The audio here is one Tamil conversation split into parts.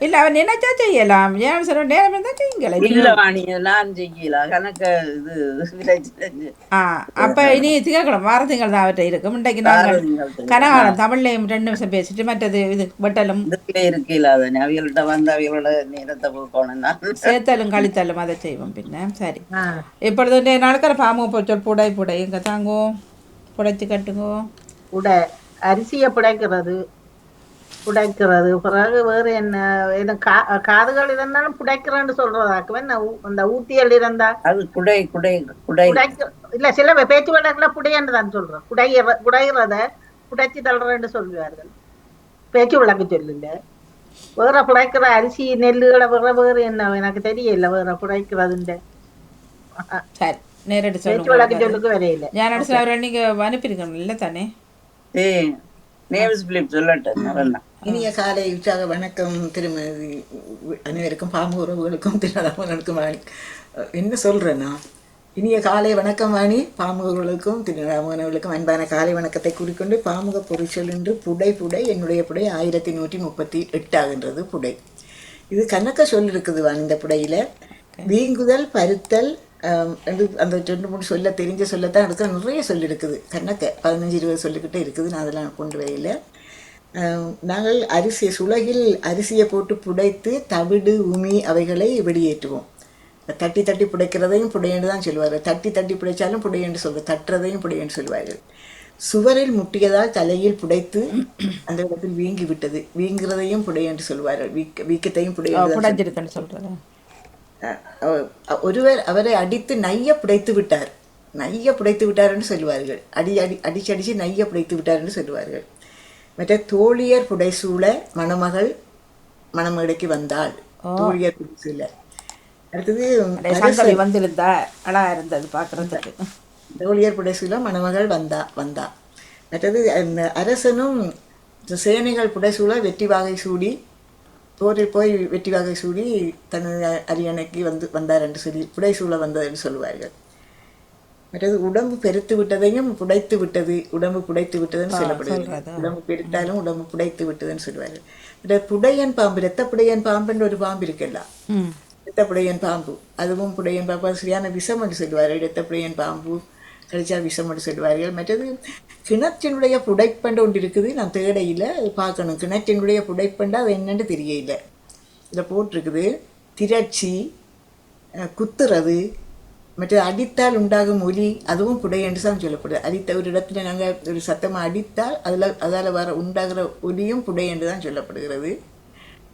இல்ல அவன் நினைச்சா செய்யலாம். ஏன் சொல்ற நேரம் இருந்தா செய்யுங்களேன். இல்ல வாணி நான் செய்யல கணக்க இது விளைச்சு ஆ அப்ப இனி திங்கட்கிழமை வார திங்கள் தான் அவர்கிட்ட இருக்கும். இன்றைக்கு நாங்கள் பாரதிங்கள் கனகாலம் தமிழ்லையும் 2 நிமிஷம் பேசிட்டு மற்றது இது வெட்டலும் இதுக்குள்ளே இருக்கல அதனை அவியல்கிட்ட வந்து அவியலோட நேரத்தை போக்கணும் தான். சேர்த்தலும் கழித்தலும் அதை செய்வோம் பின்ன. சரி, ஆ இப்பொழுது இன்றைய நாளுக்கிற பாம்பு போச்சல் புடை புடை இங்கே தாங்கோ, புடைச்சி கட்டுங்கோ. உடை அரிசியை புடைக்கிறது புடைக்கிறது பிறகு வேறு என்ன என்ன காதுகள் இருந்தாலும் புடைக்கிறேன்னு சொல்றதாக்குவே அந்த ஊத்தியல் இருந்தா அது குடை குடை குடை புடைக்க இல்ல சில பேச்சு வழக்குல புடையன்னு தான் சொல்றோம். குடைகிறத புடைச்சி தள்ளுறேன்னு சொல்லுவார்கள். பேச்சு வழக்கு சொல்லல. வேற புடைக்கிற அரிசி நெல்லுகளை வேற வேறு என்ன எனக்கு தெரியல வேற புடைக்கிறதுன்ற சரி, நேரடி பேச்சு வழக்கு சொல்லுங்க. சொல்லுக்கு வரையில. ஞான ஓகே. அவரை நீங்கள் அனுப்பியிருக்கணும் இல்லை தானே? ஏ நேம்ஸ் பிலிப் சொல்லட்டேன் வேண்டாம். இனிய காலை உற்சாக வணக்கம் திருமதி அனைவருக்கும் பாம்பு உறவுகளுக்கும் திருநாமனுக்கும் வாணி. என்ன சொல்றேன்னா, இனிய காலை வணக்கம் வாணி. பாமுகர்களுக்கும் திருநாமகர்களுக்கும் அன்பான காலை வணக்கத்தை கூறிக்கொண்டு பாமுக பொறிச்சொல் என்று புடை புடை என்னுடைய புடை 1138 ஆகின்றது புடை. இது கணக்க சொல் இருக்குது வாணி. இந்த புடையில வீங்குதல் பருத்தல் அந்த 2-3 சொல்ல தெரிஞ்ச சொல்லத்தான் எடுக்க நிறைய சொல் இருக்குது. கணக்க 15-20 சொல்லிக்கிட்டே இருக்குது. நான் அதெல்லாம் கொண்டு வரையில. நாங்கள் சுலகில் அரிசியை போட்டு புடைத்து தவிடு உமி அவைகளை வெளியேற்றுவோம். தட்டி தட்டி புடைக்கிறதையும் புடையன்று தான் சொல்லுவார்கள். தட்டி தட்டி புடைச்சாலும் புடையன்று சொல்வார். தட்டுறதையும் புடையன்று சொல்வார்கள். சுவரில் முட்டியதால் தலையில் புடைத்து அந்த இடத்தில் வீங்கி விட்டது, வீங்குறதையும் புடையன்று சொல்வார்கள். வீக்கத்தையும் புடைஞ்சிருக்குன்னு சொல்கிறேன். ஒருவர் அவரை அடித்து நைய புடைத்து விட்டார், நைய புடைத்து விட்டார் என்று சொல்லுவார்கள். அடிச்சு அடிச்சு நைய புடைத்து விட்டார் என்று சொல்லுவார்கள். மற்ற தோழியர் புடைசூழ மணமகள் மணமேடைக்கு வந்தாள். தோழியர் புடைசூழ. அடுத்தது வந்திருந்தா அழகா இருந்தது பார்க்கறதுக்கு. தோழியர் புடைசூழ மணமகள் வந்தா. மற்றது அந்த அரசனும் சேனைகள் புடைசூழ வெற்றி வாகை சூடி போரில் போய் வெற்றி வாகை சூடி தனது அரியணைக்கு வந்தார் என்று சொல்லி புடைசூழ வந்தது என்று சொல்லுவார்கள். மற்றது உடம்பு பெருத்து விட்டதையும் புடைத்து விட்டது, உடம்பு புடைத்து விட்டதுன்னு சொல்லப்படுகிறது. உடம்பு பெருத்தாலும் உடம்பு புடைத்து விட்டதுன்னு சொல்லுவார்கள். மற்ற புடையன் பாம்பு, இரத்த புடையன் பாம்புன்னு ஒரு பாம்பு இருக்குல்ல, இரத்த புடையன் பாம்பு, அதுவும் புடையன் பாம்பு சரியான விஷம் என்று சொல்லுவார்கள். இரத்த புடையன் பாம்பு கழிச்சா விஷம் என்று சொல்லுவார்கள். மற்றது கிணற்றினுடைய புடைப்பண்டு ஒன்று இருக்குது. நான் தேடையில் பார்க்கணும். கிணற்றினுடைய புடைப்பண்டு அது என்னன்னு தெரியல. இதில் போட்டிருக்குது திரட்சி, குத்துறது, மற்ற அடித்தால் உண்டாகும் ஒலி, அதுவும் புடை என்று தான் சொல்லப்படுது. ஒரு இடத்துல நாங்கள் ஒரு சத்தமாக அடித்தால் அதால் வர உண்டாகிற ஒலியும் புடை என்று தான் சொல்லப்படுகிறது.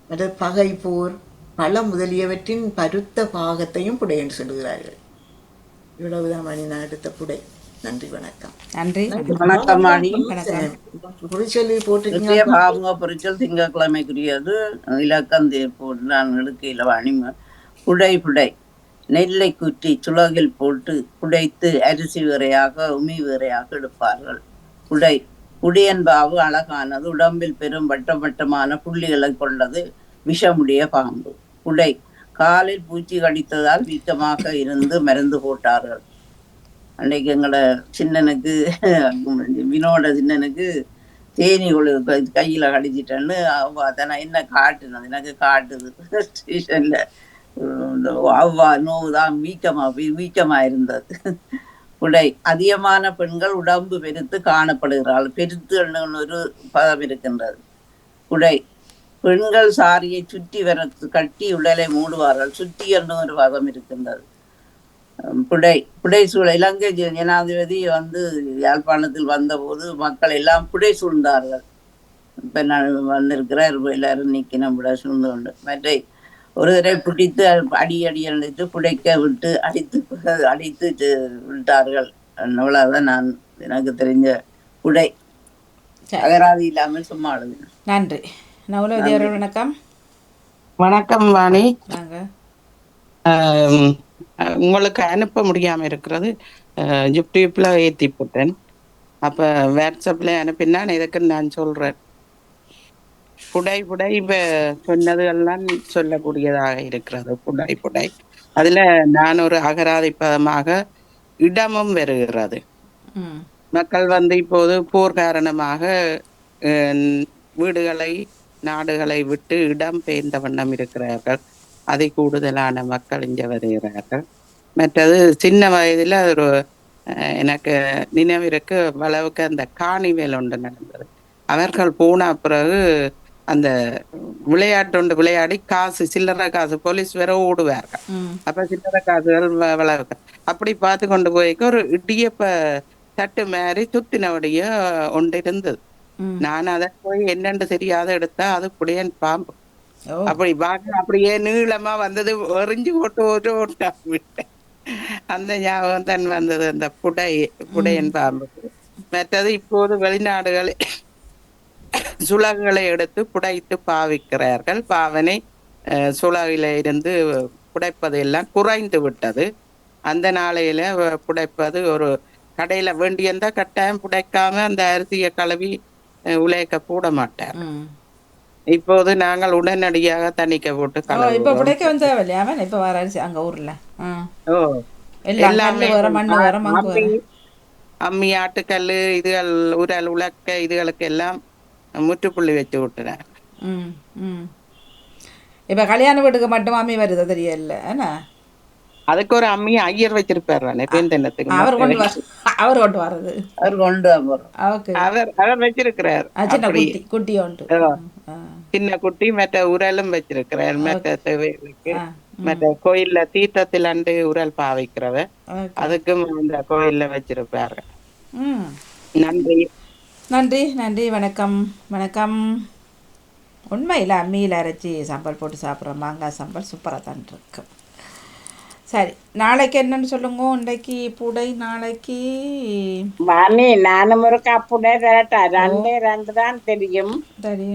மற்ற பகை, போர், பழம் முதலியவற்றின் பருத்த பாகத்தையும் புடை என்று சொல்லுகிறார்கள். இவ்வளவுதான் மணி நான் எடுத்த புடை. நன்றி, வணக்கம். நன்றி, வணக்கம் வாணி. பொறிச்சொல்லி போட்டு பாமுக பொறிச்சொல் திங்கட்கிழமைக்குரியது. இலக்கம் போட்டு நான் எடுக்கையில் வாணி. புடை புடை நெல்லை குற்றி சுலகில் போட்டு புடைத்து அரிசி வேறையாக உமி வேறையாக எடுப்பார்கள். புடை புடியன்பாவு அழகானது, உடம்பில் பெரும் வட்டம் வட்டமான புள்ளிகளை கொண்டது, விஷமுடைய பாம்பு. புடை காலில் பூச்சி கடித்ததால் வீக்கமாக இருந்து மருந்து போட்டார்கள். அன்னைக்கு எங்களோட சின்னனுக்கு வினோட சின்னனுக்கு தேனி கையில கடிச்சிட்டேன்னு அதனை என்ன காட்டுனது எனக்கு காட்டுது ஸ்டேஷன்ல. அவ்வா நோவுதான் வீக்கமா இருந்தது. உடை அதிகமான பெண்கள் உடம்பு பெருத்து காணப்படுகிறார்கள். பெருத்து ஒரு பதம் இருக்கின்றது. உடை பெண்கள் சாரியை சுற்றி வர கட்டி உடலை மூடுவார்கள். சுற்றி என்று ஒரு பதம் இருக்கின்றது. புடை சூழ இலங்கை ஜனாதிபதி யாழ்ப்பாணத்தில் வந்தபோது மக்கள் எல்லாம் புடை சூழ்ந்தார்கள். இப்ப நான் வந்திருக்கிறார், எல்லாரும் நிக்கணும் புடை சூழ்ந்து கொண்டு. மற்ற ஒரு தடவை பிடித்து அடி அடித்து புடைக்க விட்டு அடித்து விட்டார்கள். அவ்வளவுதான் நான் எனக்கு தெரிஞ்ச புடை. அகராதி இல்லாமல் சும்மா அழுது. நன்றி. நவலோதேவர் வணக்கம். வணக்கம் வாணி. நாங்கள் உங்களுக்கு அனுப்ப முடியாம இருக்கிறது, யூடியூப்ல ஏற்றி போட்டேன். அப்ப வாட்ஸ்அப்ல அனுப்பினா இதுக்குன்னு நான் சொல்றேன். புடை புடை இப்ப சொன்னதுகள்லாம் சொல்லக்கூடியதாக இருக்கிறது. புடை புடை அதுல நான் ஒரு அகராதி பதமாக இடமும் வருகிறது. மக்கள் இப்போது போர் காரணமாக வீடுகளை நாடுகளை விட்டு இடம் பெயர்ந்த வண்ணம் இருக்கிறார்கள். அதி கூடுதலான மக்கள் இங்கே வருகிறார்கள். மற்றது சின்ன வயதில் ஒரு எனக்கு நினைவிற்கு அளவுக்கு அந்த காணிவேல் ஒன்று நடந்தது. அவர்கள் போன பிறகு அந்த விளையாட்டு ஒன்று விளையாடி காசு சில்லறை காசு போலீஸ் வேற ஓடுவார்கள். அப்ப சில்லறை காசுகள் விளையாடு அப்படி பார்த்து கொண்டு போய்க்க ஒரு இடியப்ப தட்டு மாதிரி சுத்தினபடிய ஒன்று இருந்தது. நான் அதை போய் என்னென்று தெரியாத எடுத்தா அது புடையன் பாம்பு. அப்படி பார்க்க அப்படியே நீளமா வந்தது, எறிஞ்சு போட்டு ஓட்டா விட்டேன். அந்த ஞாபகம் தான் வந்தது அந்த புடையன் பாம்பு. மற்றது இப்போது வெளிநாடுகளில் சுலகுகளை எடுத்து புடைத்து பாவிக்கிறார்கள். பாவனை சுலகில இருந்து புடைப்பது எல்லாம் குறைந்து விட்டது. அந்த நாளையில புடைப்பது ஒரு கடையில வேண்டியிருந்தா கட்டாயம் புடைக்காம அந்த அரிசியை கழுவி உலைக்க போட மாட்டார். இப்போது நாங்கள் உடனடியாக தணிக்க போட்டு இப்ப புடைக்க வந்து இப்ப வர அரிசி அங்க ஊர்ல எல்லாமே அம்மி ஆட்டுக்கல்லு இதுகள் உரல் உலக்க இதுகளுக்கு எல்லாம் முற்றுப்புள்ளி வச்சு விட்டுறாங்க. இப்ப கல்யாண வீட்டுக்கு மட்டும் அம்மி வருது தெரியல. அதுக்கு ஒரு அம்மி ஐயர் வச்சிருப்பாரு. அவர் கொண்டு வர்றது அவர் வச்சிருக்கிறார். குட்டி ஒன்று சின்ன குட்டி மற்ற உரலும் வச்சிருக்கிறார். மற்ற தேவைகளுக்கு மற்ற கோயில்ல தீர்த்தத்தில் அண்டு உரல் பாவிக்கிறவ அதுக்கும் இந்த கோயில்ல வச்சிருப்பாரு. நன்றி நன்றி நன்றி. வணக்கம் வணக்கம். உண்மையில் அம்மியில் அரைச்சி சம்பல் போட்டு சாப்பிட்ற மாங்காய் சம்பல் சூப்பராக தான் இருக்கு. சரி, நாளைக்கு என்னன்னு சொல்லுங்க. இன்றைக்கு புடை, நாளைக்கு வாணி நானும் ஒரு புடை தரட்டா. ரெண்டு தான் தெரியும். சரி,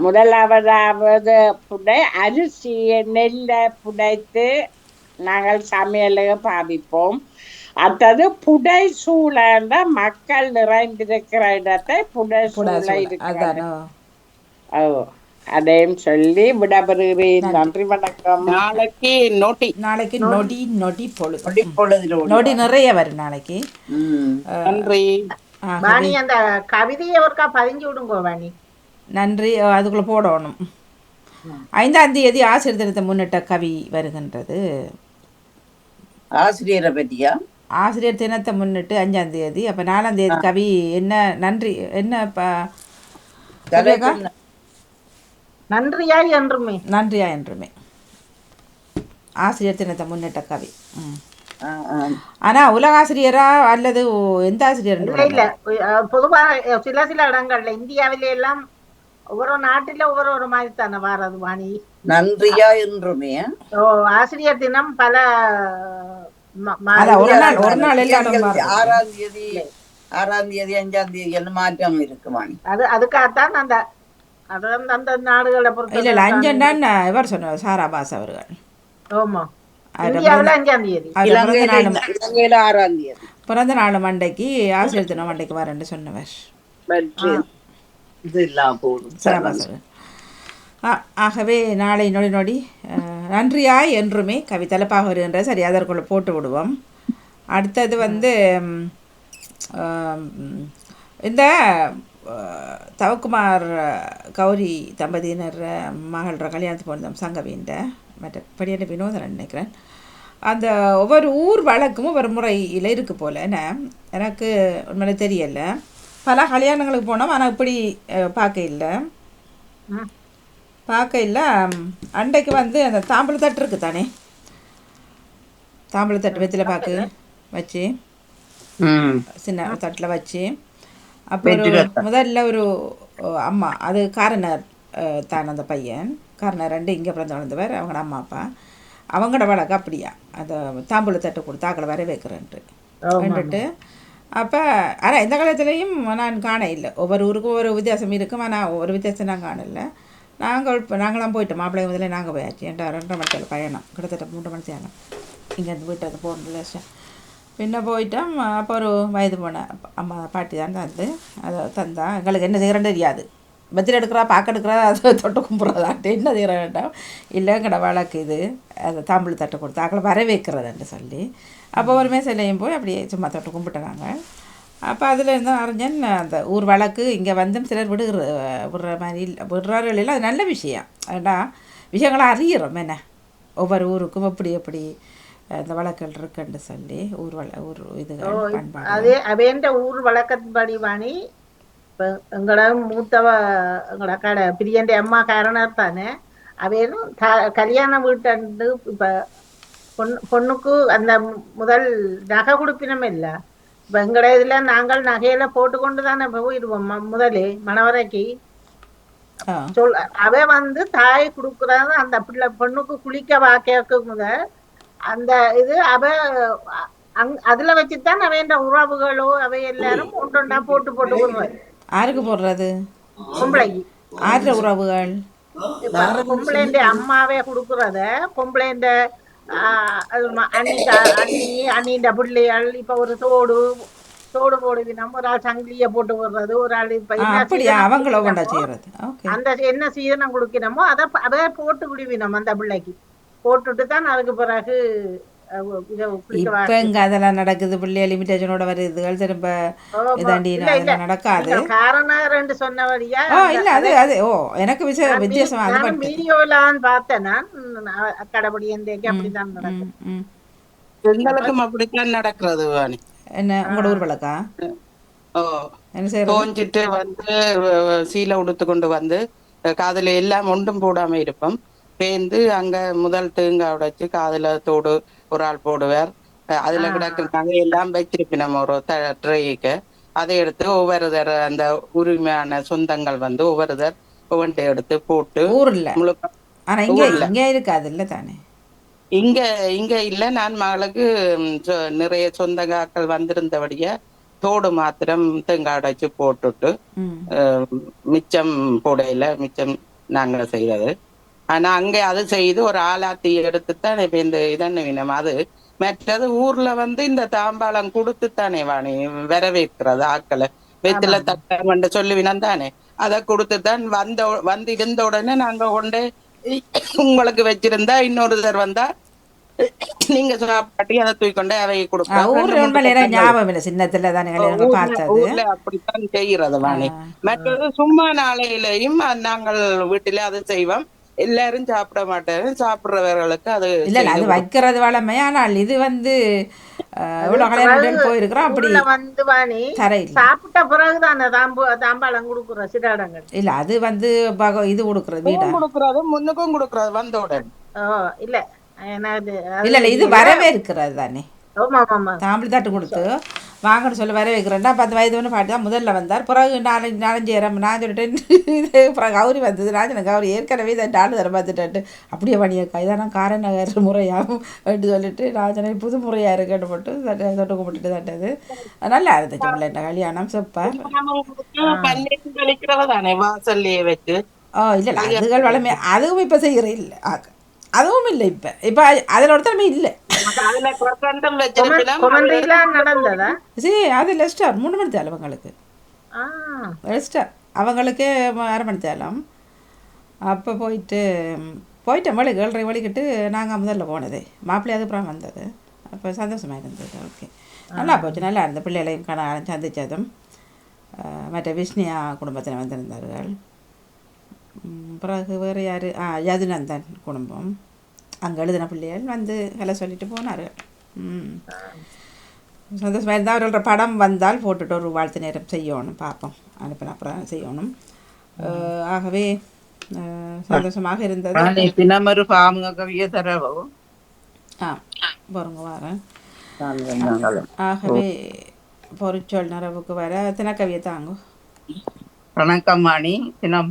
முதலாவதாவது புடை அரிசியை நெல்லை புடைத்து நாங்கள் சமையலுக்கு பாவிப்போம். அடுத்தது புடை சூழந்த மக்கள் நிறைந்திருக்கிற இடத்தை புடை சூழ இருக்கிறது. அதையும் சொல்லி விடபெறுகிறேன். நன்றி வணக்கம். நாளைக்கு நொடி நொடி பொழுது நொடி நிறைய வரும் நாளைக்கு. நன்றி வாணி. அந்த கவிதையை ஒருக்கா பதிஞ்சு விடுங்க வாணி. நன்றி. அதுக்குள்ள போடணும். 5ஆம் தேதி ஆசிரியர் தினத்தை முன்னிட்ட கவி வருகின்றது. ஆசிரியரை பற்றியா? ஆசிரியர் தினத்தை முன்னிட்டு 5ஆம் தேதி. அப்ப 4ஆம் தேதி கவி என்ன நன்றி என்ன நன்றியா என்றுமே. நன்றியா என்றுமே ஆசிரியர் தினத்தை முன்னிட்ட கவி. ஆனா உலகாசிரியரா அல்லது எந்த ஆசிரியர்? இல்ல, பொதுவாக சில இடங்கள்ல இந்தியாவில எல்லாம் ஒவ்வொரு நாட்டில ஒவ்வொரு மாதிரி தானே வாரது வாணி. நன்றியா என்றுமே. ஆசிரியர் தினம் பல ஒரு நாள் எல்லாரும் 6ஆம் தேதி 5ஆம் தேதி மாற்றம் இருக்கு வாணி. அதுக்காகத்தான் அந்த அந்த நாடுகளை பொறுத்த இல்ல 5 தான் இவர் சொன்னார், சாராபாஸ் அவர்கள். ஆமா, இந்தியாவுல 5ஆம் தேதி, இலங்கையில 6ஆம் தேதி பிறந்த நாள் மண்டைக்கு ஆசிரியர் தினம் மண்டைக்கு வரேன்னு சொன்னவர். ஆகவே நாளை நொடி நொடி நன்றியாய் என்றுமே கவி தலைப்பாக வருகின்ற. சரி, அதற்குள்ள போட்டு விடுவோம். அடுத்தது இந்த தவக்குமார் கௌரி தம்பதியினர் மகள கல்யாணத்துக்கு போனோம் சங்கவின்ற மற்றபடியான வினோதன் நினைக்கிறேன். அந்த ஒவ்வொரு ஊர் வழக்கும் ஒவ்வொரு முறையில் இருக்குது போல். எனக்கு உண்மையிலே தெரியலை. பல கல்யாணங்களுக்கு போனோம், ஆனால் இப்படி பார்க்க இல்லை. அன்றைக்கு அந்த தாம்பூலத்தட்டு இருக்குது தானே, தாம்பூலத்தட்டு வெற்றில பாக்கு வச்சு சின்ன தட்டில் வச்சு, அப்புறம் முதல்ல ஒரு அம்மா, அது காரணர் தான் அந்த பையன், காரணர் 2 இங்கே பிறந்து வளர்ந்தவர், அவங்களோட அம்மா அப்பா, அவங்களோட வழக்கு அப்படியா அந்த தாம்பூலத்தட்டு கொடுத்து ஆக்களை வர வைக்கிறேன்ட்டு வேண்டுட்டு. அப்போ ஆனால் எந்த காலத்துலேயும் நான் காண இல்லை. ஒவ்வொரு ஊருக்கும் ஒவ்வொரு வித்தியாசம் இருக்கும், ஆனால் ஒரு வித்தியாசம் நான் காணலை. நாங்களாம் போயிட்டோம். மாப்பிள்ளை முதல்ல நாங்கள் போயாச்சு. 2.5 மணி பயணம், கிட்டத்தட்ட 3 மணி தேவை இங்கேருந்து வீட்டை போகணும்ல. பின்ன போயிட்டோம். அப்போ ஒரு வயது போன அம்மா பாட்டி தான் தந்து அதை தந்தா. எங்களுக்கு என்ன செய்கிறேன்னு தெரியாது. பத்திரி எடுக்கிறா, பாக்க எடுக்கிறா, அதை தொட்டு கும்பிட்றதாட்டு என்ன செய்கிற வேண்டாம் இல்லை எங்கட வழக்கு இது. அதை தாம்பூல தட்டை கொடுத்து ஆக்களை வர வைக்கிறதுன்னு சொல்லி அப்போ ஒரு மேசையிலையும் போய் அப்படியே சும்மா தொட்டு கும்பிட்டுறாங்க. அப்போ அதில் இருந்து அறிஞன் அந்த ஊர் வழக்கு இங்கே வந்தும் சிலர் விடுற மாதிரி இல்லை, விடுறார்கள் இல்லை. அது நல்ல விஷயம். ஏண்டா விஷயங்களை அறிகிறோம் என்ன, ஒவ்வொரு ஊருக்கும் எப்படி எப்படி இந்த வழக்குகள் இருக்குன்னு சொல்லி ஊர் இதுகள் பண்பாடு. அதே அவேண்ட ஊர் வழக்கத்தின்படி வாணி இப்ப எங்களோட மூத்தவ எங்களோட கடை பிரியண்ட அம்மா காரணர் தானே அவையும் கல்யாண வீட்டு இப்ப பொண்ணுக்கு அந்த முதல் நகை கொடுப்பினம் இல்ல. இப்ப எங்கட இதுல நாங்கள் நகையில போட்டுக்கொண்டு தானே போயிடுவோம் முதலே மணவரைக்கு. அவ வந்து தாய் கொடுக்குறாங்க அந்த பிள்ளை பொண்ணுக்கு குளிக்க வாக்க முதல் அந்த இது அவ அதுல வச்சுதான் அவையண்ட உறவுகளோ அவை எல்லாரும் ஒன்றொண்டா போட்டு போட்டு போடுறது. யாருக்கு போடுறது? பொம்பளைக்கு. ஆற்ற உறவுகள் பொம்பளைண்ட அம்மாவே கொடுக்குறத பொம்பளைண்ட அண்ணிண்ட பிள்ளைகள் இப்ப ஒரு தோடு போடுவினம், ஒரு ஆள் சங்கிலிய போட்டு விடுறது, ஒரு ஆள் இப்ப அந்த என்ன சீதனம் கொடுக்கணுமோ அதை போட்டு விடுவினம் அந்த பிள்ளைக்கு. போட்டுட்டு தான் அதுக்கு பிறகு அதெல்லாம் நடக்குது. பிள்ளைய லிமிடேஷனோட வருதுகள் திரும்ப நடக்காது. காரணம் சொன்னபடியா இல்ல அது அது எனக்கு வித்தியாசம் வீடியோலான்னு பார்த்தேன் நான் கடபடி அப்படிதான் நடக்கும். எங்களுக்கும் அப்படித்தான் நடக்கிறது. என்ன உங்களோட ஊர் வழக்கா? தோஞ்சிட்டு வந்து சீலை உடுத்து கொண்டு வந்து காதுல எல்லாம் ஒன்றும் போடாம இருப்போம். பேந்து அங்க முதல் தேங்காய் உடைச்சு காதுல தோடு ஒரு ஆள் போடுவார். அதுல கிடக்குறாங்க எல்லாம் வச்சிருப்போம் நம்ம ஒரு ட்ரைக்கு. அதை எடுத்து ஒவ்வொருதர் அந்த உரிமையான சொந்தங்கள் வந்து ஒவ்வொருதர் ஒவ்வொன்றை எடுத்து போட்டு ஊர்ல இருக்காது இல்ல தானே. இங்க இல்ல. நான் மகளுக்கு நிறைய சொந்தங்காக்கள் வந்திருந்தபடியா தோடு மாத்திரம் தேங்காய் உடைச்சு போட்டுட்டு மிச்சம் போடையில மிச்சம் நாங்க செய்யறது. ஆனா அங்க அது செய்து ஒரு ஆலாத்தி எடுத்துத்தான் இப்ப இந்த இதன்னு அது. மற்றது ஊர்ல வந்து இந்த தாம்பாளம் கொடுத்துத்தானே வாணி வரவேற்கிறது ஆக்களை. வெத்தில தட்ட சொல்லுவினம் தானே, அதை கொடுத்துத்தான் வந்து இருந்த உடனே நாங்க கொண்டு உங்களுக்கு வச்சிருந்தா இன்னொருத்தர் வந்தா நீங்க சாப்பாட்டி அதை தூக்கொண்டே அவை கொடுப்போம். அப்படித்தான் செய்யறது வாணி. மற்றது சும்மா நாளையிலையும் நாங்கள் வீட்டில அதை செய்வோம். எல்லாரும் சாப்பிட மாட்டாரு, சாப்பிடுறவர்களுக்கு அது இல்ல அது வைக்கிறது வளமை. ஆனால் இது வந்து போயிருக்கிறோம் அப்படி வந்து வாணி சாப்பிட்ட பிறகுதானே தாம்பாளம் கொடுக்குற சில இடங்கள். இல்ல அது வந்து இது கொடுக்கறது வீடா கொடுக்கறது முன்னுக்கும் கொடுக்கறது வந்த உடனே இல்ல இல்ல இது வரவே இருக்கிறது தானே. தாம்பளி தட்டு கொடுத்து வாங்கன்னு சொல்லி வர வைக்கிறேன்டா 10 வயது ஒன்று பாட்டு தான் முதல்ல வந்தார். பிறகு 4 இடம் நான் சொல்லிட்டேன். இது பிறகு கௌரி வந்தது. நான் கௌரி ஏற்கனவே இதை 4 தரம் பார்த்துட்டாட்டு அப்படியே பண்ணியிருக்கா இதான் காரநகர் முறையாகும் அப்படின்னு சொல்லிட்டு நான் சொன்னேன் புது முறையாக இருக்குன்னு போட்டு தொட்டு கும்பிட்டுட்டு தட்டது. நல்லா இருந்துச்சு பிள்ளை கல்யாணம் சூப்பர். வச்சு இல்லை அதுகள் வளமே அதுவும் இப்போ செய்கிற இல்லை அதுவும் இல்லை. இப்ப அதுல ஒருத்தருமே இல்லை. சரி அது லெஸ்டர் 3 மணி தேலம் அவங்களுக்கு. லெஸ்டர் அவங்களுக்கு 1/2 மணி தேலம். அப்போ போயிட்டேன் வழி 7:30 வழிக்கிட்டு நாங்கள் முதல்ல போனது. மாப்பிள்ளையாது அப்புறம் வந்தது. அப்போ சந்தோஷமாக இருந்தது. ஓகே நல்லா போச்சு. நல்லா இருந்த பிள்ளைகளையும் சந்தித்ததும் மற்ற விஷ்ணியா குடும்பத்தில் வந்திருந்தார்கள். பிறகு வேறு யார் யதுநந்தன் குடும்பம் அங்கே எழுதின பிள்ளைகள் வந்து வேலை சொல்லிட்டு போனார். சந்தோஷமாக இருந்தால் அவர்களோட படம் வந்தால் போட்டுட்டு ஒரு வாழ்த்து நேரம் செய்யணும் பார்ப்போம். அனுப்பின அப்புறம் செய்யணும். ஆகவே சந்தோஷமாக இருந்தது. தினமொரு பாமுக கவியை தரவும் பாருங்க வரேன். ஆகவே பொறிச்சொல் நிறவுக்கு வர தினக்கவியை தாங்க. வணக்கம் வாணி. தினம்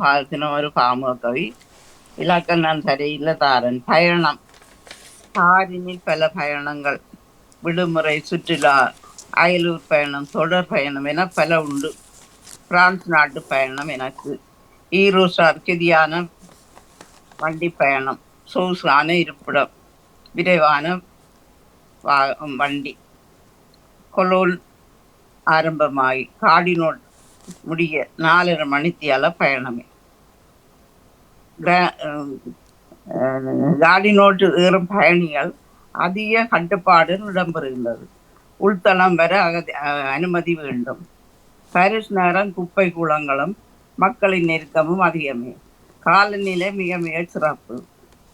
ஒரு பாமுக கவி. இலக்கம் நான் சரியில்லை தாரன். பயணம். காரினில் பல பயணங்கள், விடுமுறை, சுற்றுலா, அயலூர் பயணம், தொடர் பயணம் என பல உண்டு. பிரான்ஸ் நாட்டு பயணம் எனக்கு. ஈரோசார் கெதியான வண்டி பயணம், சொகுசான இருப்பிடம், விரைவான வண்டி. கொலோன் ஆரம்பமாகி காடினோட் முடிய 4:30 மணித்தியால பயணமே. காடி நோட்டு ஏறும் பயணிகள் அதிக கட்டுப்பாடு இடம்பெறுகின்றது. உள்தளம் வர அனுமதி வேண்டும். பாரிஸ் நகரம் குப்பை கூளங்களும் மக்களின் நெருக்கமும் அதிகமே. காலநிலை மிக மிக சிறப்பு.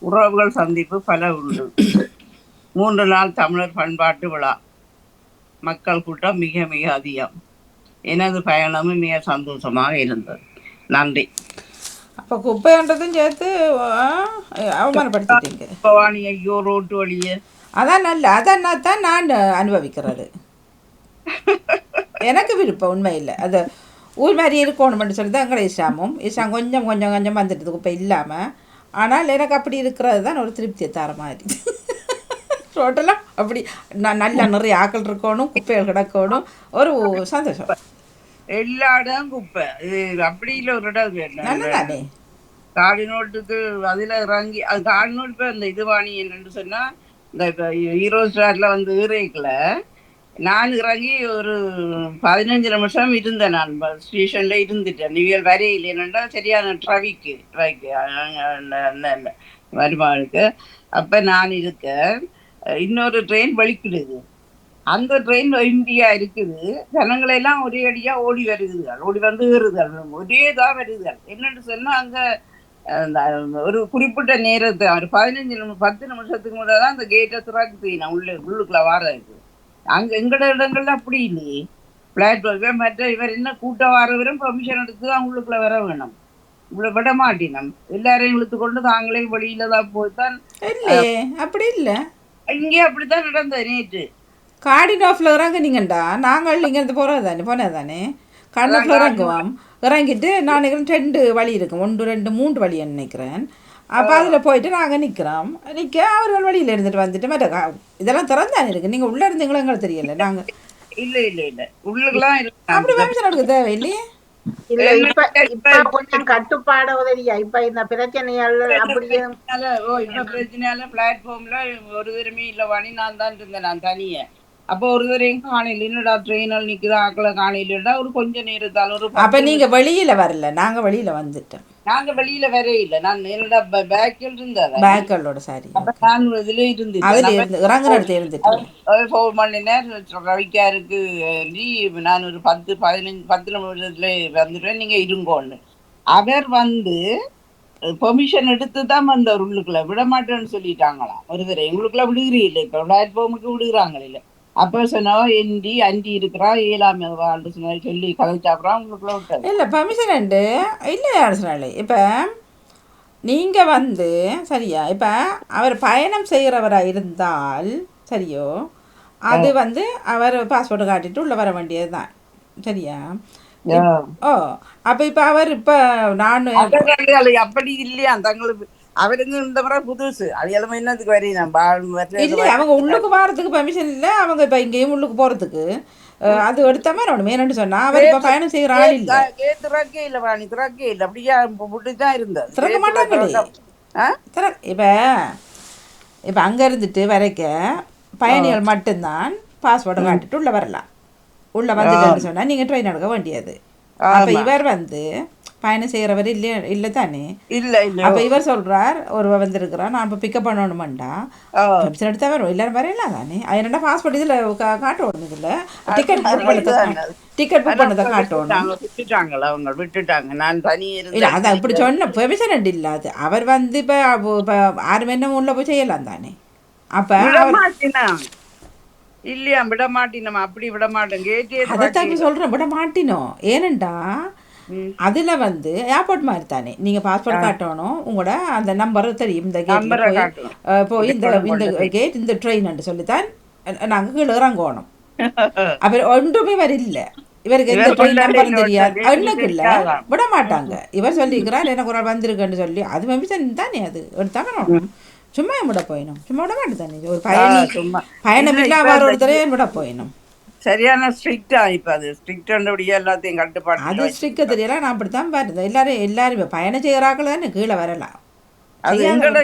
உறவுகள் சந்திப்பு பல உண்டு. 3 நாள் தமிழர் பண்பாட்டு விழா. மக்கள் கூட்டம் மிக மிக அதிகம். எனது பயணமும் மிக சந்தோஷமாக இருந்தது. நன்றி. அப்போ குப்பைன்றதும் சேர்த்து அவமானப்படுத்திட்டீங்க. பவானி ஐயோ ரோட்டு வழியே அதான் அதான் தான் நான் அனுபவிக்கிறது. எனக்கு விருப்பம் உண்மை இல்லை. அது ஊர் மாதிரி இருக்கணும்னு சொல்லி தான் எங்களை இஷ்டம் கொஞ்சம் கொஞ்சம் கொஞ்சம் வந்துட்டு குப்பை இல்லாமல். ஆனால் எனக்கு அப்படி இருக்கிறது தான் ஒரு திருப்தியை தர மாதிரி. டோட்டலாக அப்படி நான் நல்லா நிறைய ஆக்கள் இருக்கணும், குப்பைகள் கிடக்கணும், ஒரு சந்தோஷம். எல்லா இடம் குப்பை. இது அப்படி இல்லை ஒரு இடம் நல்லதானே. காடி நோட்டுக்கு அதில் இறங்கி அது காடி நோட்டு அந்த இதுவாணி என்னன்னு சொன்னால் இந்த இப்போ ஹீரோ ஸ்டாரில் வந்து ஈரேக்கில் நான் இறங்கி ஒரு 15 நிமிஷம் இருந்தேன். நான் ஸ்டேஷனில் இருந்துட்டேன். நிவியல் வரையில் என்னென்னா சரியான ட்ராஃபிக்கு வருமானுக்கு. அப்போ நான் இருக்க இன்னொரு ட்ரெயின் வலிக்கிடுது. அந்த ட்ரெயின் இந்தியா இருக்குது. ஜனங்களெல்லாம் ஒரே அடியாக ஓடி வருதுகள், ஓடி வந்து ஏறுதல், ஒரே இதாக வருதுகள். என்னென்னு சொன்னால் அங்கே ஒரு குறிப்பிட்ட நேரத்தை ஒரு 10 நிமிஷத்துக்கு முன்னாடி தான் அந்த கேட்டை திறக்குது. நான் உள்ளுக்குள்ளே வாரதுக்கு. அங்கே எங்கட இடங்கள்ல அப்படி இல்லையே. பிளாட்ஃபார்ம் மற்ற இவர் என்ன கூட்டம் வாரவரும் பெர்மிஷன் எடுத்து தான் உள்ளுக்குள்ளே வர வேணும். இவ்வளோ விட மாட்டினோம். எல்லாரையும் இழுத்து கொண்டு தாங்களே வழியில தான் போய்தான். இல்லையே அப்படி இல்லை. இங்கே அப்படித்தான் நடந்தது நேற்று. கார்டினோஃபில் இறங்குனீங்கண்டா நாங்கள் இங்கேருந்து போனது தானே. கார்டினோஃபில் இறங்குவோம். இறங்கிட்டு நான் நினைக்கிறேன் 2 வழி இருக்கும், 1 2 3 வழி நினைக்கிறேன். அப்போ அதில் போயிட்டு நாங்கள் நிற்கிறோம். அவர்கள் வழியில் இருந்துட்டு வந்துட்டு மற்ற இதெல்லாம் திறந்தானே இருக்குது. நீங்கள் உள்ளே இருந்தீங்களோ எங்களுக்கு தெரியல. நாங்கள் இல்லை இல்லை இல்லை உள்ளுக்குலாம் அப்படி பெர்மிஷன் எடுக்க தேவை இல்லையே. இல்ல இப்ப கொஞ்சம் கட்டுப்பாடு உதவியா இப்ப இந்த பிரச்சனையால அப்படியே இந்த பிரச்சனையால பிளாட்ஃபார்ம்ல ஒரு தடவை இல்ல வாணி நான் தான் இருந்தேன். நான் தனியே அப்போ ஒரு தடவையும் காணையில் என்னடா ட்ரெயினில் நிற்குது ஆக்களை காணையிலடா ஒரு கொஞ்சம் நேரத்தால் ஒரு. அப்போ நீங்கள் வெளியில் வரல, நாங்கள் வெளியில் வந்துட்டோம். நாங்கள் வெளியில வர இல்லை. நான் என்னடா பேக்கில் இருந்தேன். பேக்களோட சாரி அப்போ நான் இதுல இருந்துட்டேன். இறங்குற இடத்துல இருந்துட்டேன். 4 மணி நேரம் ரவிக்காருக்கு நான் ஒரு 10 நிமிஷத்துல வந்துட்டேன். நீங்க இருங்கோன்னு அவர் வந்து பெர்மிஷன் எடுத்து தான் வந்தவர். உள்ளுக்குள்ள விட மாட்டேன்னு சொல்லிட்டாங்களாம். ஒரு தடவை எங்களுக்குள்ள விடுகிறீ இல்லை, இப்போ பிளாட்ஃபார்முக்கு விடுகிறாங்க இல்லை. அப்போ சொன்னா அண்டி இருக்கிறா 7ஆம் வாழ்ந்து சொல்லி கதைச்சாப்புறம் உங்களுக்குள்ள விட்டாங்க. இல்லை பெர்மிஷன் உண்டு இல்லை யார் சொன்னாலே. இப்போ நீங்கள் வந்து சரியா இப்போ அவர் பயணம் செய்கிறவராக இருந்தால் சரியோ அது வந்து அவர் பாஸ்போர்ட் காட்டிட்டு உள்ளே வர வேண்டியது தான் சரியா. அப்போ இப்போ அவர் இப்போ நான் அப்படி இல்லையா தங்களுக்கு அவருக்கு இந்த முறை புதுசு அது என்னத்துக்கு வரீங்க இல்லை அவங்க உள்ளுக்கு போகிறதுக்கு பெர்மிஷன் இல்லை. அவங்க இப்போ இங்கேயும் உள்ளுக்கு போகிறதுக்கு அது எடுத்த மாதிரி ஒன்று மேனு சொன்னால் அவர் இப்போ பயணம் செய்கிற ஆள் இல்லை. திறக்கே இல்லை வாணி திறக்கே இல்லை அப்படியா தான் இருந்தது. திறக்க மாட்டாங்களே. இப்போ அங்கே இருந்துட்டு வரைக்க பயணிகள் மட்டும்தான் பாஸ்போர்ட்டை காட்டிட்டு உள்ளே வரலாம். உள்ளே வந்துட்டு சொன்னால் நீங்கள் ட்ரெயின் எடுக்க வேண்டியது. அப்போ இவர் வந்து பயணம் செய்கிறவர் இல்லை தானே. இல்லை இல்லை. அப்போ இவர் சொல்கிறார் ஒருவர் வந்திருக்கிறார் நான் இப்போ பிக்கப் பண்ணணுமெண்டா பெர்மிஷன் எடுத்தா வரும் எல்லாரும் வரையலாம் தானே. அது என்னடா பாஸ்போர்ட் இதில் காட்டணும், இதில் டிக்கெட் புக் பண்ணதை காட்டணும். விட்டுட்டாங்க. நான் தனியே இல்லை அதான் இப்படி சொன்ன பெர்மிஷன் ரெண்டு இல்லாது அவர் வந்து இப்போ 6 மணி நேரம் உள்ள போய் செய்யலாம் தானே. அப்போ இல்லையா விட மாட்டினோம். அப்படி விட மாட்டோம். அதைத்தான் சொல்கிறேன் விட மாட்டினோம். ஏனண்டா அதில் வந்து ஏர்போர்ட் மாதிரி தானே நீங்கள் பாஸ்போர்ட் காட்டணும். உங்களோட அந்த நம்பர் தெரியும். இந்த கேட் போய் இந்த கேட் இந்த ட்ரெயின் சொல்லித்தான் நாங்கள் கீழே இறங்கணும். அப்புறம் ஒன்றுமே வர இல்லை. இவருக்கு எந்த ட்ரெயின் நம்பரும் தெரியாது. ஒன்றுக்கு இல்லை விட மாட்டாங்க. இவர் சொல்லியிருக்கிறார் எனக்கு ஒரு வந்திருக்குன்னு சொல்லி அது பெர்மிஷன் தானே அது எடுத்தா வரணும். சும்மா விட போயிடும். சும்மா விட மாட்டேன் தானே. ஒரு பயணம் இல்லாம ஒருத்தரே விட போயிடும். சரியான ஸ்ட்ரிக்டா இப்ப அது ஸ்ட்ரிக்ட்ன்றபடியா எல்லாத்தையும் கட்டுப்பாடு. அது ஸ்ட்ரிக்டா தெரியல. நான் அப்படித்தான் பாருங்க எல்லாரும் பயணம் செய்யறாக்கள் தானே கீழே வரலாம். அது எங்கட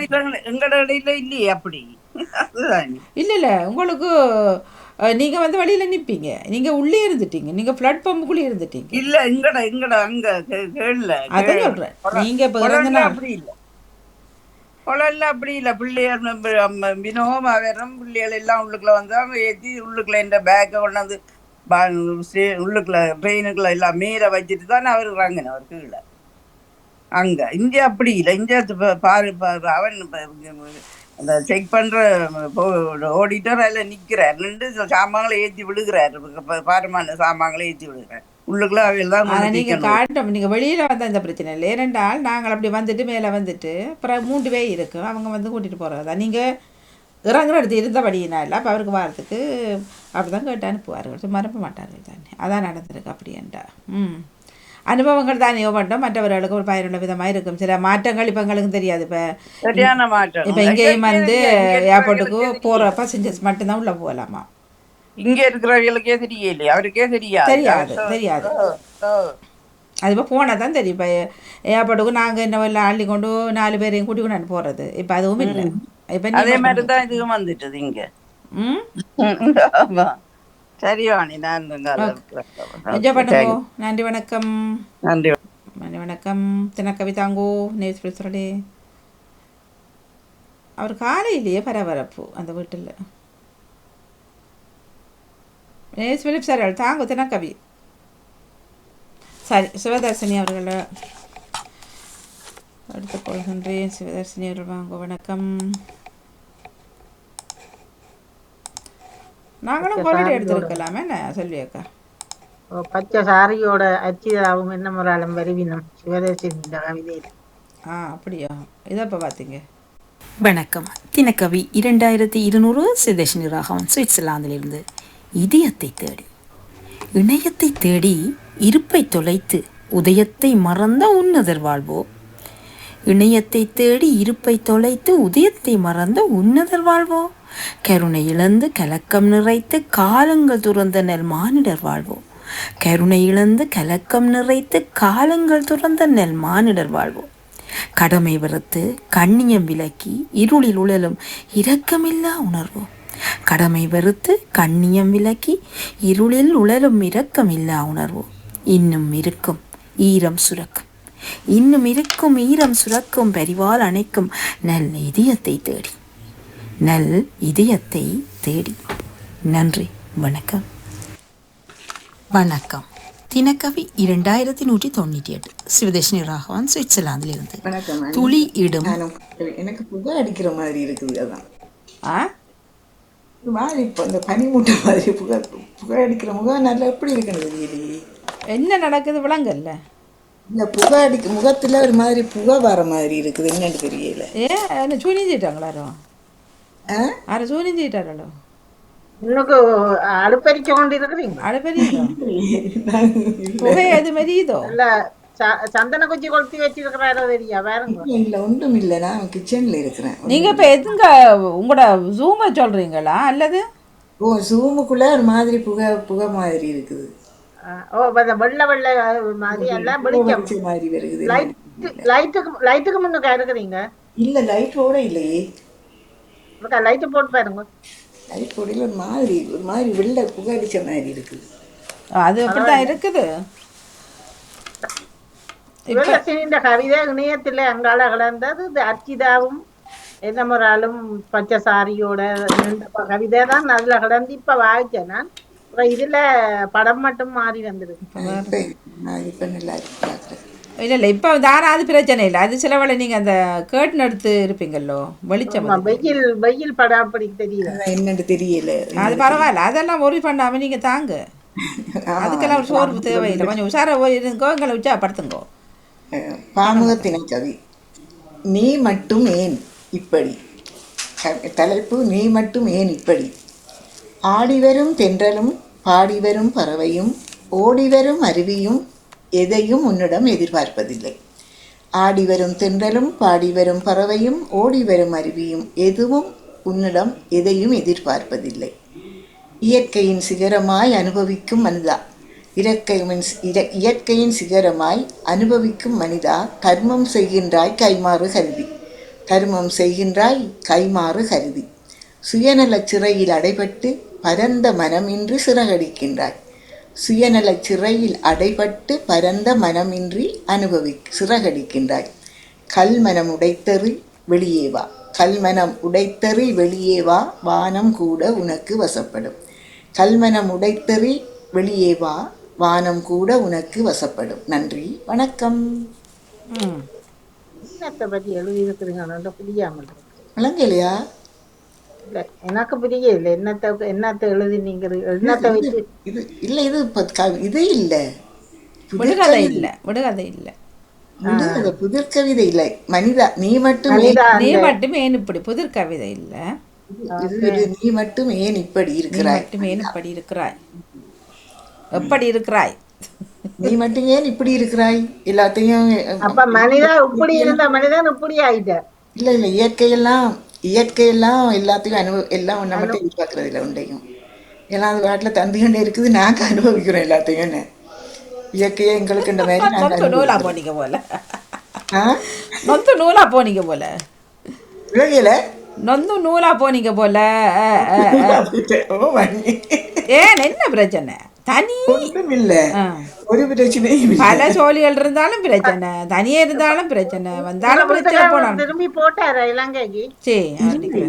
இடையில இல்லையே அப்படி. இல்ல இல்ல உங்களுக்கு நீங்க வந்து வழியில நிப்பீங்க. நீங்க உள்ளே இருந்துட்டீங்க. நீங்க பிளாட்ஃபார்முக்குள்ளே இருந்துட்டீங்க. இல்ல எங்கட அங்க கேள்ல அதான் சொல்றேன். நீங்க இப்ப இறங்குனா அப்படி இல்ல. குழல்ல அப்படி இல்லை, பிள்ளைகள் வினோகமா வரும், பிள்ளைகள் எல்லாம் உள்ளுக்குள்ள வந்து அவங்க ஏற்றி உள்ளுக்குள்ள இந்த பேக்கை கொண்டாந்து உள்ளுக்குள்ள ட்ரெயினுக்குள்ள எல்லாம் மீற வச்சுட்டு தான் அவர் வாங்கினவர் கீழே. அங்க இங்க அப்படி இல்லை, இங்க பாரு பாரு அவன் அந்த செக் பண்ற ஆடிட்டர் அதில் நிக்கிறார், நின்று சாமான்களை ஏற்றி விழுகிறார், பாரமான சாமான்களை ஏற்றி விழுகிறார் உள்ளுக்குள்ள அவையில் தான். ஆனால் நீங்கள் காட்டும், நீங்கள் வெளியில் வந்தால் இந்த பிரச்சனை இல்லை. ஏனென்றால் நாங்கள் அப்படி வந்துட்டு மேலே வந்துட்டு அப்புறம் 3 பேர் இருக்கும், அவங்க வந்து கூட்டிகிட்டு போகிறதா. நீங்கள் இறங்குற இடத்து இருந்தபடியினா இல்லை, அப்போ அவருக்கு வாரத்துக்கு அப்படி தான் கேட்டு அனுப்புவார்கள், மறப்ப மாட்டார்கள் தானே. அதான் நடந்திருக்கு அப்படின்ட்டா. அனுபவங்கள் தானே மட்டும் மற்றவர்களுக்கு ஒரு பயனுள்ள விதமாக இருக்கும். சில மாற்றங்கள் இப்போ எங்களுக்கு தெரியாது. இப்போ இங்கேயும் வந்து ஏர்போர்ட்டுக்கு போகிற பேசஞ்சர்ஸ் மட்டும்தான் உள்ளே போகலாமா. இங்க இருக்கிறவர்களுக்கே தெரியலையே, அவருக்கே தெரியாது தெரியாது. அது இப்போ போனால் தான் தெரியும். இப்போ ஏர்போர்ட்டுக்கு நாங்கள் என்ன எல்லாம் அள்ளி கொண்டு 4 பேரையும் கூட்டி கொண்டு போகிறது. இப்போ அதுவும் இல்லை. இப்போ அதே மாதிரி தான் இதுவும் வந்துட்டது இங்க. சரி வாணி, நான் பண்ணுங்கோ. நன்றி வணக்கம். நன்றி வணக்கம். தின கவிதாங்கோ நேற்று பேசுகிறே. அவர் காலையிலேயே பரபரப்பு அந்த வீட்டில். பிலிப் சார் தாங்க தினக்கவி. சரி, சிவதர்சினி அவர்களை எடுத்துக்கொள்கின்றேன். சிவதர்சினி அவர்கள் வாங்க. வணக்கம். நாங்களும் ஹாலிடே எடுத்துருக்கலாமே என்ன சொல்லி அக்கா. பச்சை சாரியோட அச்சிதாவும் என்ன முறாலும் வருவினம் சிவதர்சினி கவிதையில். அப்படியா? இதை இப்போ பார்த்தீங்க. வணக்கம். தினக்கவி 2200 சிவதர்சினி ராகவன் சுவிட்சர்லாந்திலிருந்து. இதயத்தை தேடி இணையத்தை தேடி இருப்பை தொலைத்து உதயத்தை மறந்த உன்னதர் வாழ்வோ. இணையத்தை தேடி இருப்பை தொலைத்து உதயத்தை மறந்த உன்னதர் வாழ்வோ. கருணை இழந்து கலக்கம் நிறைத்து காலங்கள் துறந்த நெல் மானிடர் வாழ்வோ. கருணை இழந்து கலக்கம் நிறைத்து காலங்கள் துறந்த நெல் மானிடர் வாழ்வோ. கடமை வெறுத்து கண்ணியம் விலக்கி இருளில் உழலும் இரக்கமில்லா உணர்வோ. கடமை வெறுத்து கண்ணியம் விலக்கி இருளில் உழலும் இரக்கமில்லா உணர்வோ. இன்னும் இருக்கும் ஈரம் சுரக்கும், இன்னும் இருக்கும் ஈரம் சுரக்கும் பரிவால் அணைக்கும் நல் இதயத்தை தேடி, நல் இதயத்தை தேடி. நன்றி, வணக்கம். வணக்கம். தினக்கவி 2198 சிவதர்சினி ராகவன் சுவிட்சர்லாந்திலிருந்து. துளி இடும். எனக்கு புகை அடிக்கிற மாதிரி இருக்குது. அதான் மாதிரி இப்போ இந்த பனிமூட்டை மாதிரி புகை அடிக்கிற முகம் நல்லா எப்படி இருக்குன்னு தெரியலையே. என்ன நடக்குது விளங்கல்ல. இந்த புகை முகத்துல ஒரு மாதிரி புகை வர மாதிரி இருக்குது, என்னன்னு தெரியல. என்ன சூனிஞ்சிட்டாங்களோ? சூனிஞ்சிட்டாரோ? இன்னுக்கு அடுப்பறிக்க கொண்டு இருக்கிறீங்க. அடுப்பறியோ? புகை எது மெரியுதோ? இல்ல சந்தன குச்சி கொளுத்தி வச்சிருக்கிறாரோ தெரியா? வேறங்க இல்ல, ஒன்றும் இல்லை. நான் கிச்சன்ல இருக்கிறேன். நீங்க இப்ப எதுங்க உங்களோட ஜூமை சொல்றீங்களா அல்லது? ஜூமுக்குள்ள ஒரு மாதிரி புகை மாதிரி இருக்குது. வெள்ளை வெள்ளை மாதிரி எல்லாம் வெளிச்சம் மாதிரி வருது. லைட்டுக்கு முன்னுக்கா இருக்கிறீங்க? இல்ல, லைட்டோட இல்லையே. லைட்டு போட்டு பாருங்க. லைட் போடையில ஒரு மாதிரி வெள்ளை புகை அடிச்ச மாதிரி இருக்குது. அது அப்படிதான் இருக்குது. சிவதர்சினி கவிதை இணையத்துல அங்கால கிடந்தது. அர்ச்சிதாவும் என்ன முறாலும் பச்சை சாரியோட கவிதை தான் அதுல கிடந்து இப்ப வாய்ச்சேன் நான். இதுல படம் மட்டும் மாறி வந்துருக்கு. இல்ல இல்ல, இப்ப தாராது பிரச்சனை இல்லை. அது சில வேளை நீங்க அந்த கேர்டன் எடுத்து இருப்பீங்களோ, வெளிச்சம் வெயில் படம் அப்படி தெரியல, என்னன்னு தெரியல. அது பரவாயில்ல, அதெல்லாம் ஒரி பண்ணாம நீங்க தாங்க. அதுக்கெல்லாம் ஒரு சோர்வு தேவையில்லை. கொஞ்சம் உஷாரா இருங்கோ, எங்களை உற்சாகப்படுத்துங்கோ. பாமுகத்தினை கவி. நீ மட்டும் ஏன் இப்படி. தலைப்பு நீ மட்டும் ஏன் இப்படி. ஆடிவரும் தென்றலும் பாடிவரும் பறவையும் ஓடிவரும் அருவியும் எதையும் உன்னிடம் எதிர்பார்ப்பதில்லை. ஆடிவரும் தென்றலும் பாடிவரும் பறவையும் ஓடிவரும் அருவியும் எதுவும் உன்னிடம் எதையும் எதிர்பார்ப்பதில்லை. இயற்கையின் சிகரமாய் அனுபவிக்கும் மனிதா, இயற்கையின் சிகரமாய் அனுபவிக்கும் மனிதா, கர்மம் செய்கின்றாய் கைமாறு கருதி. கர்மம் செய்கின்றாய் கைமாறு கருதி. சுயநலச் சிறையில் அடைபட்டு பரந்த மனமின்றி சிறகடிக்கின்றாய். சுயநலச் சிறையில் அடைபட்டு பரந்த மனமின்றி சிறகடிக்கின்றாய். கல்மனம் உடைத்தறி வெளியே வா. கல்மனம் உடைத்தறி வெளியே வா, வானம் கூட உனக்கு வசப்படும். கல்மனம் உடைத்தறி வெளியே வா, வானம் கூட உனக்கு வசப்படும். நன்றி, வணக்கம். ம் என்னத்தை பற்றி எழுதி இருக்கிறீங்க புரியாமல் இருக்கு. விளங்கலையா? இல்ல எனக்கு புரியல என்னத்தை எழுதி நீங்க என்னத்தை இது வச்சு இது இல்லை, இது இது இல்லை, விடுகதை இல்லை, விடுகதை இல்லை. புதிர்கவிதை இல்லை. மனிதா நீ மட்டும் மனிதா நீ அந்த மட்டும் ஏன் இப்படி புதிர் கவிதை இல்லை. நீ மட்டும் ஏன் இப்படி நீ இருக்கிறாய்? மட்டும் ஏன் இப்படி இருக்கிறாய், எப்படி இருக்கிறாய். நீ மட்டும் ஏன் இப்படி இருக்கிறாய்? எல்லாத்தையும் அப்ப மனிதா இப்படி இருந்த மனிதன் இப்படி ஆயிட்ட. இல்லை இல்லை, இயற்கையெல்லாம் எல்லாத்தையும் எல்லாம் ஒன்றை மட்டும் எதிர்பார்க்கறது இல்லை. ஒன்றையும் எல்லாம் அந்த காட்டில் தந்துகண்டே இருக்குது. நாங்கள் அனுபவிக்கிறோம் எல்லாத்தையும். என்ன இயற்கையை எங்களுக்கு இந்த மாதிரி நொந்து நூலா நாங்கள் போனீங்க போல, நொந்து நூலா போனீங்க போல, விளங்கல. நொந்து நூலா போனீங்க போல. ஏன் என்ன பிரச்சனை? தனி ஒன்றும் இல்லை, ஒரு பிரச்சனையும் இல்லை. பல சோழிகள் இருந்தாலும் பிரச்சனை, தனியே இருந்தாலும் பிரச்சனை, வந்தாலும் பிரச்சனை போனாலும். திரும்பி போட்டாரா இலங்கைக்கு?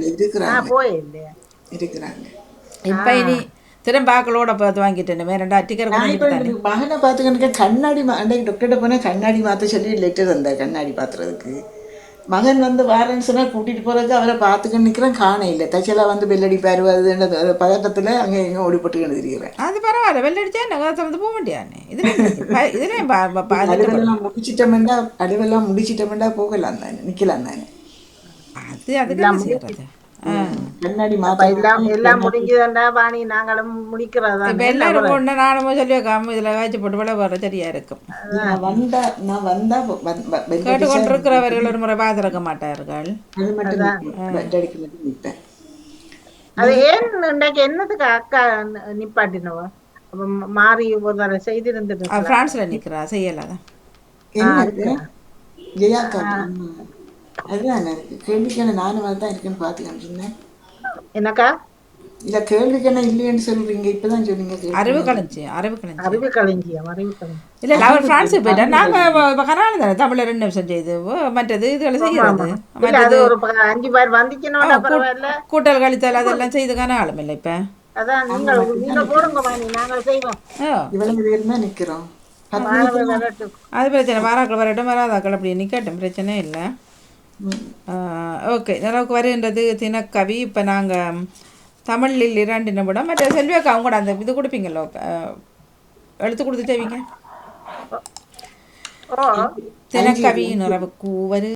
இருக்கிறாங்க போய் இல்லையா? இருக்கிறாங்க. இப்ப இனி திரும்ப ஆக்களோட பார்த்து வாங்கிட்டேன். வேறண்டா டிக்கெட் நான் இப்போ மகனை பார்த்துக்கணுக்க கண்ணாடி அன்றைக்கு டாக்டர்கிட்ட போனால் கண்ணாடி மாற்ற சொல்லி லெட்டர் வந்தார் கண்ணாடி பார்த்துறதுக்கு. மகன் வந்து வாரன்னு சொன்னால் கூட்டிகிட்டு போகிறதுக்கு அவரை பார்த்துக்கிட்டு நிற்கிறேன், காண இல்லை. தச்சலாக வந்து பெல்லடிப்பாரு அது பதட்டத்தில் அங்கே எங்கே ஓடிப்பட்டுக்கிட்டு இருக்கிறேன். அது பரவாயில்ல, வெள்ளடிச்சா நகரத்தை வந்து போக முடியாதுன்னு இதுலேயும் அலுவெல்லாம் முடிச்சிட்டோம்னா போகலாம் தானே, நிற்கலாம் தானே. அது அதுக்கு செய்யறது. கண்ணாடி எல்லாம் முடிஞ்சதுண்டா வாணி நாங்களும் முடிக்கிறதா. இப்ப எல்லாரும் ஒண்ணு நானும் சொல்லி வைக்காம இதுல காய்ச்சி போட்டு விட வர சரியா இருக்கும். நான் வந்தா கேட்டுக்கொண்டிருக்கிறவர்கள் ஒரு முறை பார்த்திருக்க மாட்டார்கள். அது மட்டும் நிற்பேன். அது ஏன் இன்றைக்கு என்னத்துக்கு அக்கா நிப்பாட்டினவா? மாறி ஒரு செய்திருந்துட்டு பிரான்ஸ்ல நிக்கிறா, செய்யலாதான். ஜெயாக்கா அதுதான் எனக்கு கேள்விக்கான நானும் தான் இருக்குன்னு பார்த்துக்கிட்டு இருந்தேன். என்னக்கா இல்ல கேள்விக்கான இல்லைன்னு சொல்றீங்க, இப்பதான் சொன்னீங்க. அறிவு களஞ்சியம் இல்ல, அவர் பிரான்ஸுக்கு போயிட்டா. நாங்க கனால தானே தமிழ்ல 2 நிமிஷம் செய்து மற்றது இதுகளை செய்யறது. மற்றது 5 பேர் வந்துச்சுன்னா கூட்டல் கழித்தல் அதெல்லாம் செய்து கனாலும் இல்லை. இப்ப அதான் நீங்க போடுங்க வாணி, நாங்கள் செய்வோம். இவ்வளவு பேர் தான் நிக்கிறோம். அது பிரச்சனை, வாராக்கள் வரட்டும், வராதாக்கள் அப்படி நிக்கட்டும், பிரச்சனை இல்லை. ஓகே, நமக்கு வருகின்றது தினக்கவி. இப்போ நாங்கள் தமிழில் 2 நிமிடம். மற்ற செல்வியாக்கா அவங்க கூட அந்த இது கொடுப்பீங்களோ, எழுத்து கொடுத்து செய்வீங்க. தினக்கவி நிறவுக்கு